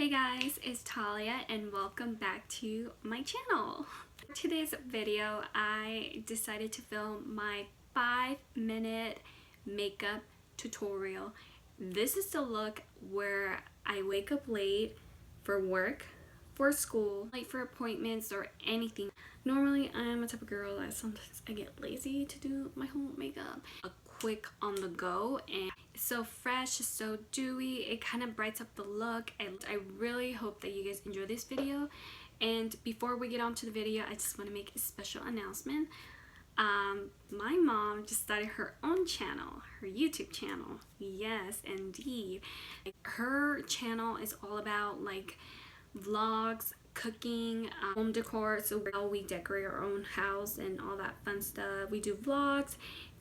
Hey guys, it's Talia and welcome back to my channel. For today's video, I decided to film my 5-minute makeup tutorial. This is the look where I wake up late for work, for school, late for appointments or anything. Normally, I'm a type of girl that sometimes I get lazy to do my whole makeup. A quick on the go, and it's so fresh, it's so dewy, it kind of brightens up the look, and I really hope that you guys enjoy this video. And before we get on to the video, I just want to make a special announcement. My mom just started her own channel, her YouTube channel. Yes, indeed. Her channel is all about like vlogs, cooking, home decor, so how we decorate our own house and all that fun stuff. We do vlogs.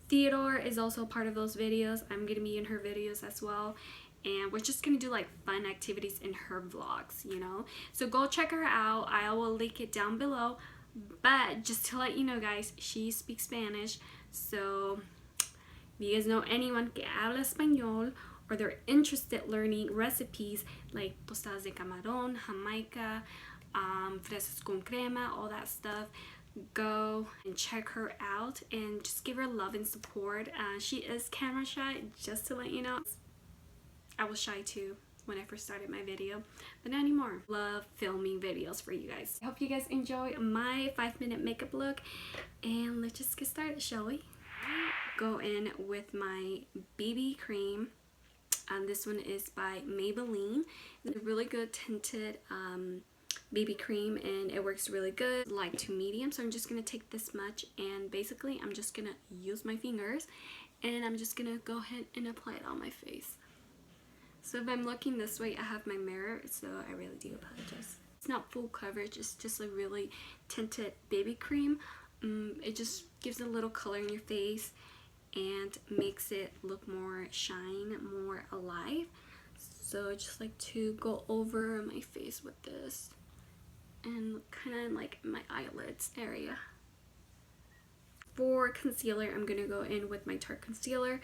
Theodore is also part of those videos. I'm gonna be in her videos as well, and we're just gonna do like fun activities in her vlogs, you know. So go check her out. I will link it down below. But just to let you know, guys, she speaks Spanish, so if you guys know anyone que habla español or they're interested learning recipes like tostadas de camarón, jamaica, fresas con crema, all that stuff, go and check her out and just give her love and support. She is camera shy, just to let you know. I was shy too when I first started my video, but not anymore. Love filming videos for you guys. I hope you guys enjoy my 5-minute makeup look, and let's just get started, shall we? Go in with my BB cream. This one is by Maybelline. It's a really good tinted BB cream, and it works really good, light to medium. So I'm just gonna take this much, and basically I'm just gonna use my fingers and I'm just gonna go ahead and apply it on my face. So if I'm looking this way, I have my mirror, so I really do apologize. It's not full coverage, it's just a really tinted BB cream. It just gives a little color in your face and makes it look more shine, more alive. So I just like to go over my face with this and kind of like my eyelids area. For concealer, I'm gonna go in with my Tarte concealer.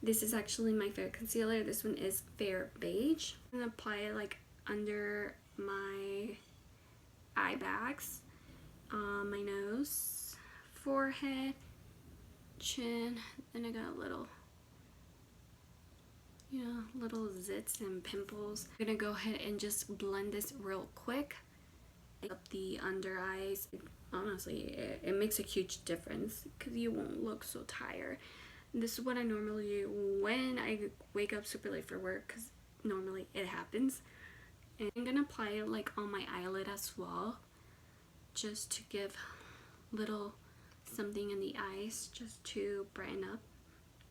This is actually my favorite concealer. This one is Fair Beige. I'm gonna apply it like under my eye bags, my nose, forehead, chin, and I got a little, little zits and pimples. I'm gonna go ahead and just blend this real quick up the under eyes. Honestly, it makes a huge difference because you won't look so tired. This is what I normally do when I wake up super late for work, because normally it happens. And I'm gonna apply it like on my eyelid as well, just to give little something in the eyes, just to brighten up.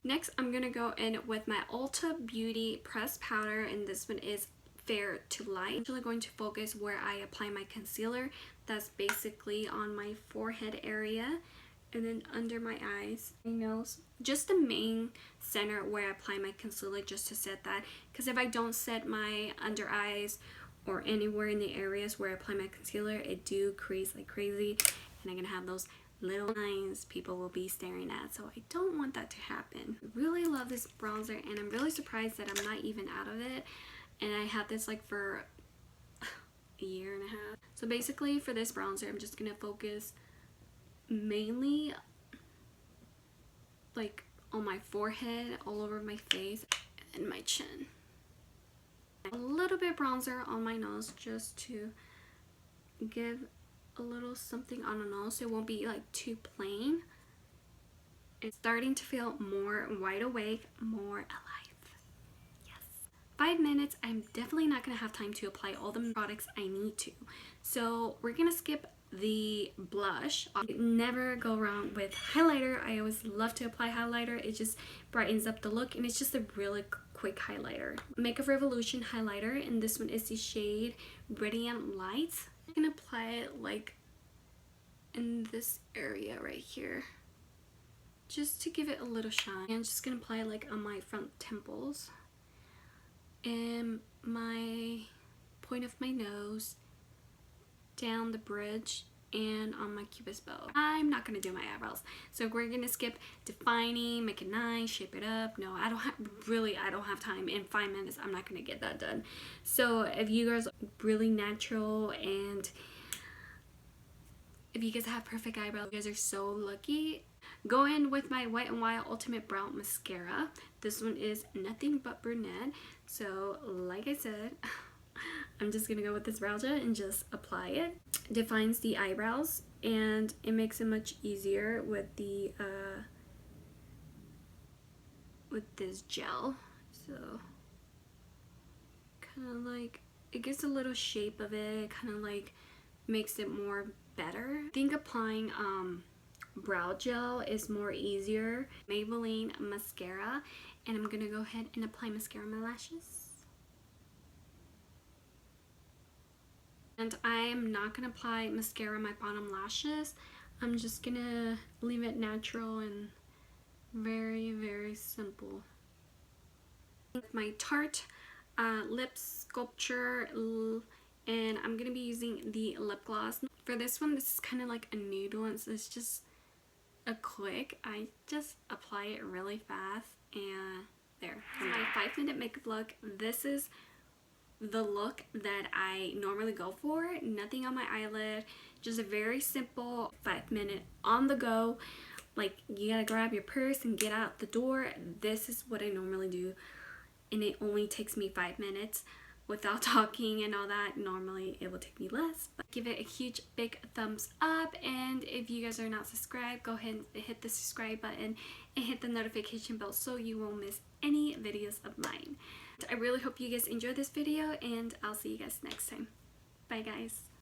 Next, I'm gonna go in with my Ulta Beauty pressed powder, and this one is Fair to Light. I'm actually going to focus where I apply my concealer. That's basically on my forehead area, and then under my eyes, my nose, just the main center where I apply my concealer, just to set that. Because if I don't set my under eyes or anywhere in the areas where I apply my concealer, it do crease like crazy, and I'm gonna have those little lines people will be staring at, so I don't want that to happen. I really love this bronzer, and I'm really surprised that I'm not even out of it, and I had this like for a year and a half. So basically for this bronzer, I'm just gonna focus mainly like on my forehead, all over my face, and my chin. A little bit bronzer on my nose, just to give a little something on the nose so it won't be like too plain. It's starting to feel more wide awake, more alive. Yes. 5 minutes, I'm definitely not gonna have time to apply all the products I need to. So we're gonna skip the blush. I never go wrong with highlighter. I always love to apply highlighter. It just brightens up the look, and it's just a really quick highlighter. Makeup Revolution highlighter, and this one is the shade Radiant Light. I'm gonna apply it like in this area right here, just to give it a little shine. I'm just gonna apply it like on my front temples and my point of my nose, down the bridge, and on my cupid's bow. I'm not gonna do my eyebrows, so we're gonna skip defining, make it nice, shape it up. No, I don't have time. In 5 minutes I'm not gonna get that done. So if you guys are really natural and if you guys have perfect eyebrows, you guys are so lucky. Go in with my Wet n Wild Ultimate Brow Mascara. This one is nothing but brunette. So like I said, I'm just gonna go with this brow gel and just apply it. Defines the eyebrows and it makes it much easier with the with this gel. So kind of like it gives a little shape of it, kind of like makes it more better. I think applying brow gel is more easier. Maybelline Mascara, and I'm gonna go ahead and apply mascara on my lashes. And I'm not gonna apply mascara on my bottom lashes. I'm just gonna leave it natural and very, very simple. With my Tarte lip sculpture, and I'm gonna be using the lip gloss. For this one, this is kind of like a nude one, so it's just a quick. I just apply it really fast, and there. For my 5-minute makeup look, this is the look that I normally go for. Nothing on my eyelid, just a very simple 5-minute on the go. Like, you gotta grab your purse and get out the door. This is what I normally do, and it only takes me 5 minutes without talking and all that. Normally it will take me less, but give it a huge big thumbs up, and if you guys are not subscribed, go ahead and hit the subscribe button and hit the notification bell so you won't miss any videos of mine. I really hope you guys enjoyed this video, and I'll see you guys next time. Bye guys.